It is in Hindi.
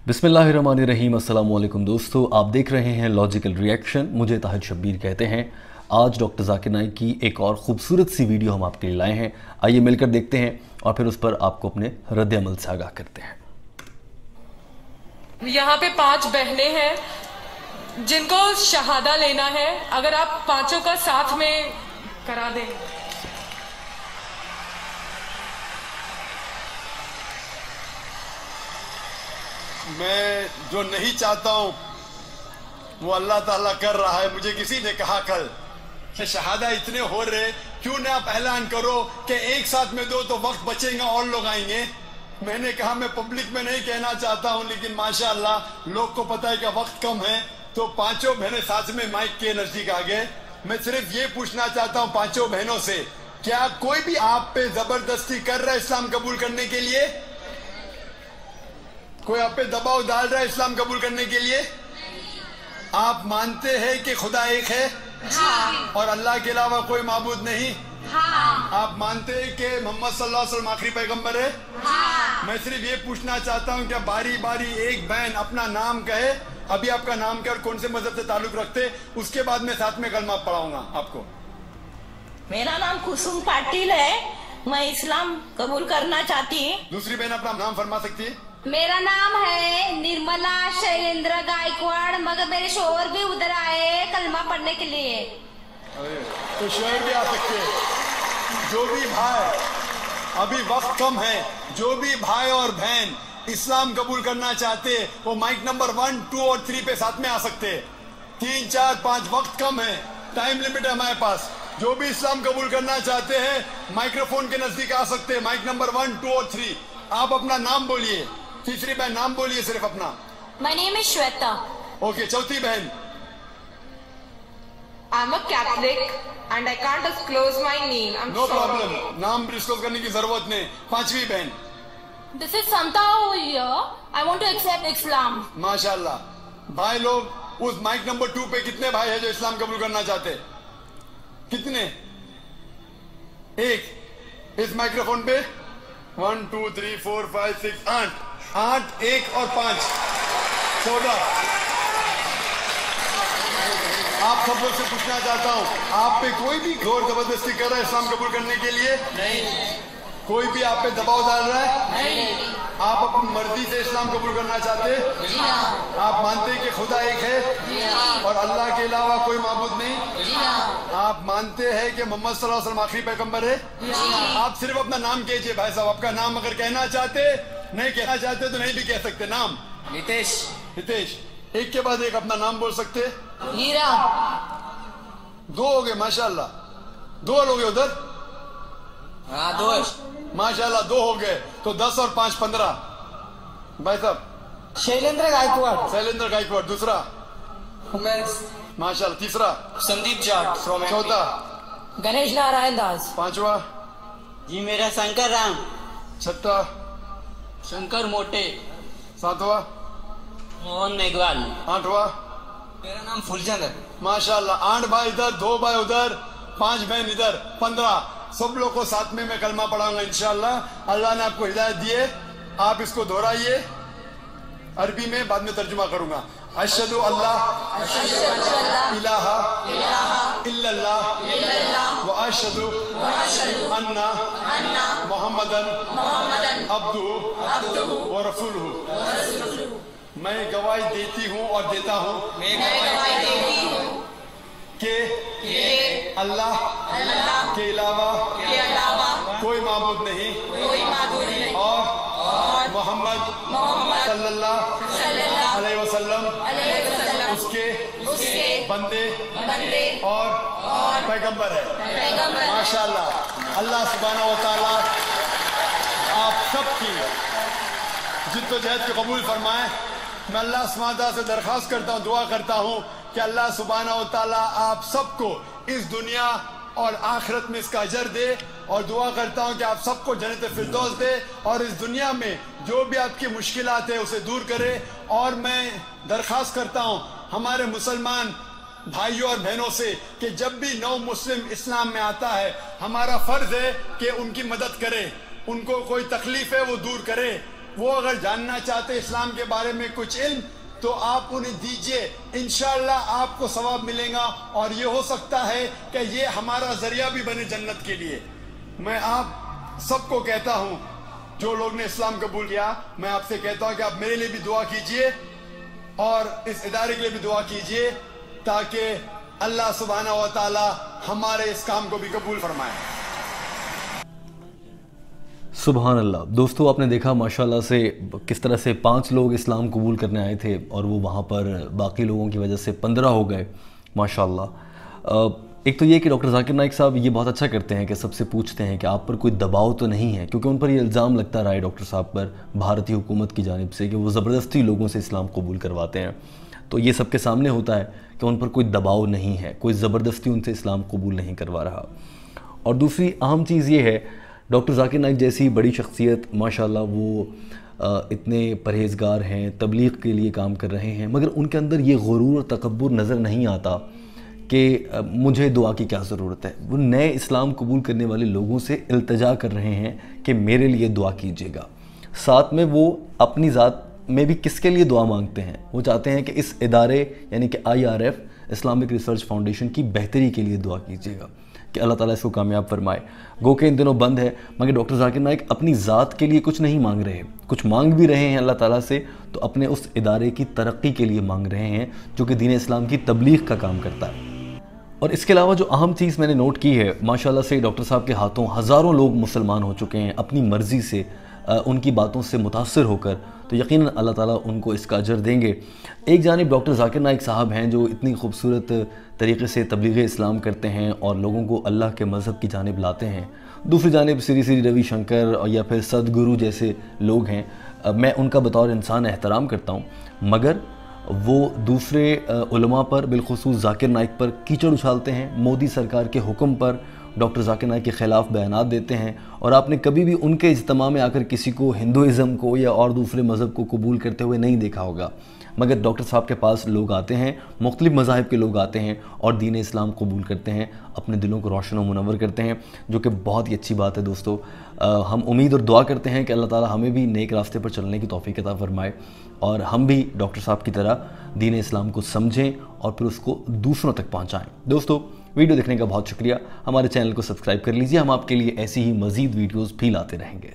बिस्मिल्लाहिर्रहमानिर्रहीम। अस्सलाम वालेकुम दोस्तों, आप देख रहे हैं लॉजिकल रिएक्शन। मुझे ताहिर शब्बीर कहते हैं। आज डॉक्टर जाकिर नाइक की एक और ख़ूबसूरत सी वीडियो हम आपके लिए लाए हैं। आइए मिलकर देखते हैं और फिर उस पर आपको अपने रद्द अमल से आगाह करते हैं। यहाँ पे 5 बहनें हैं जिनको शहादा लेना है। अगर आप पांचों का साथ में करा दें। मैं जो नहीं चाहता हूं वो अल्लाह ताला कर रहा है। मुझे किसी ने कहा कल कि शहादा इतने हो रहे, क्यों ना आप ऐलान करो कि एक साथ में दो तो वक्त बचेगा और लोग आएंगे। मैंने कहा मैं पब्लिक में नहीं कहना चाहता हूं, लेकिन माशाअल्लाह लोग को पता है कि वक्त कम है, तो पांचों बहनें साथ में माइक के नजदीक आ गए। मैं सिर्फ ये पूछना चाहता हूं पांचों बहनों से, क्या कोई भी आप पे जबरदस्ती कर रहा है इस्लाम कबूल करने के लिए? कोई आप पे दबाव डाल रहा है इस्लाम कबूल करने के लिए? आप मानते हैं कि खुदा एक है? हाँ। और अल्लाह के अलावा कोई माबूद नहीं? हाँ। आप मानते हैं कि मोहम्मद सल्लल्लाहु अलैहि वसल्लम आखिरी पैगंबर है? हाँ। मैं सिर्फ ये पूछना चाहता हूँ कि बारी बारी एक बहन अपना नाम कहे। अभी आपका नाम क्या और कौन से मजहब से ताल्लुक रखते, उसके बाद में साथ में कलमा पढ़ाऊंगा आपको। मेरा नाम कुसुम पाटिल है, मैं इस्लाम कबूल करना चाहती हूँ। दूसरी बहन अपना नाम फरमा सकती है? मेरा नाम है निर्मला शैलेंद्र गायकवाड़, मगर मेरे शोहर भी उधर आए कलमा पढ़ने के लिए। तो शोहर भी आ सकते हैं। जो भी भाई, अभी वक्त कम है, जो भी भाई और बहन इस्लाम कबूल करना चाहते वो माइक नंबर 1, 2 और 3 पे साथ में आ सकते। 3, 4, 5 वक्त कम है, टाइम लिमिट है हमारे पास। जो भी इस्लाम कबूल करना चाहते हैं माइक्रोफोन के नजदीक आ सकते हैं। माइक नंबर 1, 2 और 3। आप अपना नाम बोलिए। तीसरी बहन नाम बोलिए सिर्फ अपना। My name is Shweta. Okay, चौथी बहन। I'm a Catholic and I can't disclose my name. I'm no sorry. Problem, नाम डिस्क्लोज करने की जरूरत नहीं। पांचवी बहन। This is Santa over here. I want to accept Islam. माशाल्लाह। भाई लोग उस माइक नंबर 2 पे कितने भाई है जो इस्लाम कबूल करना चाहते? कितने? एक। इस माइक्रोफोन पे 1, 2, 3, 4, 5, 6, 8। 8, 1 और 5, 14। आप सब लोग से पूछना चाहता हूँ, आप पे कोई भी जोर जबरदस्ती कर रहा है इस्लाम कबूल करने के लिए? नहीं। कोई भी आप पे दबाव डाल रहा है? नहीं। आप अपनी मर्जी से इस्लाम कबूल करना चाहते? जी हाँ। आप मानते हैं कि खुदा एक है? जी हाँ। और अल्लाह के अलावा कोई माबूद नहीं? जी हाँ। आप मानते हैं कि मोहम्मद सल्लल्लाहु अलैहि वसल्लम आखिरी पैगंबर है? जी हाँ। आप सिर्फ अपना नाम कीजिए भाई साहब। आपका नाम अगर कहना चाहते, नहीं कहना चाहते तो नहीं भी कह सकते। नाम? नितेश। हितेश। एक के बाद एक अपना नाम बोल सकते? हीरा। 2 हो गए माशाल्लाह। 2 लोग उधर? हाँ, 2 माशाल्लाह 2 हो गए। तो 10 और 5, 15। भाई साहब? शैलेंद्र गायकवाड़। शैलेंद्र गायकवाड़। दूसरा? उमेश। माशाल्लाह। तीसरा? संदीप जाट फ्रॉम। चौथा? गणेश नारायण दास। पांचवा? जी मेरा शंकर राम। छठा? शंकर मोटे। सातवां? मोहन मेघवाल। आठवां? मेरा नाम फुलचंद है। माशाल्लाह। 8 भाई इधर, 2 भाई उधर, 5 बहन इधर, 15। सब लोग को साथ में मैं कलमा पढ़ाऊंगा इंशाल्लाह। अल्लाह ने आपको हिदायत दिए, आप इसको दोहराइए। अरबी में बाद में तर्जुमा करूंगा। अशहदु अल्लाह इलाहा इल्लल्लाह व अशहदु अन्ना मुहम्मदन अब्दुहु व रसूलुहु। मैं गवाही देती हूँ और देता हूँ कि अल्लाह के अलावा कोई माबूद नहीं और मोहम्मद सल्लल्लाहु अलैहि वसल्लम उसके बंदे और पैगंबर है। माशाल्लाह। अल्लाह सुब्हानहू व तआला आप सबकी जिद्दोजहद को कबूल फरमाए। मैं अल्लाह सुब्हानहू व तआला से दरख्वास्त करता हूँ, दुआ करता हूँ कि अल्लाह सुब्हानहू व तआला आप सबको इस दुनिया और आखिरत में इसका अजर दे, और दुआ करता हूँ कि आप सबको जन्नत फिरदौस दे और इस दुनिया में जो भी आपकी मुश्किलात है उसे दूर करे। और मैं दरख्वास्त करता हूँ हमारे मुसलमान भाइयों और बहनों से कि जब भी नौ मुस्लिम इस्लाम में आता है, हमारा फर्ज है कि उनकी मदद करे, उनको कोई तकलीफ है वो दूर करे, वो अगर जानना चाहते इस्लाम के बारे में कुछ इल्म तो आप उन्हें दीजिए, इंशाअल्लाह आपको सवाब मिलेगा और ये हो सकता है कि ये हमारा जरिया भी बने जन्नत के लिए। मैं आप सबको कहता हूँ जो लोग ने इस्लाम कबूल किया, मैं आपसे कहता हूँ कि आप मेरे लिए भी दुआ कीजिए और इस इदारे के लिए भी दुआ कीजिए ताकि अल्लाह सुब्हानहू व तआला हमारे इस काम को भी कबूल फरमाए। सुभान अल्लाह। दोस्तों आपने देखा माशाल्लाह से किस तरह से 5 लोग इस्लाम कबूल करने आए थे और वो वहाँ पर बाकी लोगों की वजह से 15 हो गए माशाल्लाह। एक तो ये कि डॉक्टर जाकिर नाइक साहब ये बहुत अच्छा करते हैं कि सबसे पूछते हैं कि आप पर कोई दबाव तो नहीं है, क्योंकि उन पर ये इल्ज़ाम लगता रहा है डॉक्टर साहब पर भारतीय हुकूमत की जानिब से कि वो ज़बरदस्ती लोगों से इस्लाम कबूल करवाते हैं। तो ये सबके सामने होता है कि उन पर कोई दबाव नहीं है, कोई ज़बरदस्ती उनसे इस्लाम कबूल नहीं करवा रहा। और दूसरी अहम चीज़ ये है, डॉक्टर जाकिर नाइक जैसी बड़ी शख्सियत माशाल्लाह वो इतने परहेज़गार हैं, तबलीग के लिए काम कर रहे हैं, मगर उनके अंदर ये गुरूर और तकब्बुर नज़र नहीं आता कि मुझे दुआ की क्या ज़रूरत है। वो नए इस्लाम कबूल करने वाले लोगों से इल्तिजा कर रहे हैं कि मेरे लिए दुआ कीजिएगा। साथ में वो अपनी ज़ात में भी किसके लिए दुआ मांगते हैं, वो चाहते हैं कि इस इदारे यानी कि IRF इस्लामिक रिसर्च फाउंडेशन की बेहतरी के लिए दुआ कीजिएगा कि अल्लाह ताला इसको कामयाब फरमाए। गो के इन दिनों बंद है, मगर डॉक्टर जाकिर नाइक अपनी ज़ात के लिए कुछ नहीं मांग रहे, कुछ मांग भी रहे हैं अल्लाह ताला से तो अपने उस इदारे की तरक्की के लिए मांग रहे हैं जो कि दीन इस्लाम की तबलीग का काम करता है। और इसके अलावा जो अहम चीज़ मैंने नोट की है, माशाल्लाह से डॉक्टर साहब के हाथों हज़ारों लोग मुसलमान हो चुके हैं अपनी मर्ज़ी से, उनकी बातों से मुतासर होकर, तो यकीनन अल्लाह ताला उनको इसका अजर देंगे। एक जानिब डॉक्टर जाकिर नाइक साहब हैं जो इतनी खूबसूरत तरीके से तबलीग इस्लाम करते हैं और लोगों को अल्लाह के मज़हब की जानिब लाते हैं, दूसरी जानिब श्री श्री रविशंकर और या फिर सदगुरु जैसे लोग हैं। मैं उनका बतौर इंसान एहतराम करता हूँ, मगर वो दूसरे उलमा पर बिलखुसूस जाकिर नाइक पर कीचड़ उछालते हैं, मोदी सरकार के हुक्म पर डॉक्टर जाकिर नाइक के ख़िलाफ़ बयानात देते हैं। और आपने कभी भी उनके इज्तिमा में आकर किसी को हिंदुइज़म को या और दूसरे मज़हब को कबूल करते हुए नहीं देखा होगा, मगर डॉक्टर साहब के पास लोग आते हैं, मुख्तलिफ़ मज़ाहिब के लोग आते हैं और दीन इस्लाम कबूल करते हैं, अपने दिलों को रोशन व मुनव्वर करते हैं, जो कि बहुत ही अच्छी बात है। दोस्तों हम उम्मीद और दुआ करते हैं कि अल्लाह ताला हमें भी नेक रास्ते पर चलने की तौफ़ीक़ अता फ़रमाए और हम भी डॉक्टर साहब की तरह दीन इस्लाम को समझें और फिर उसको दूसरों तक पहुँचाएँ। दोस्तों वीडियो देखने का बहुत शुक्रिया। हमारे चैनल को सब्सक्राइब कर लीजिए, हम आपके लिए ऐसी ही मज़ीद वीडियोज़ भी लाते रहेंगे।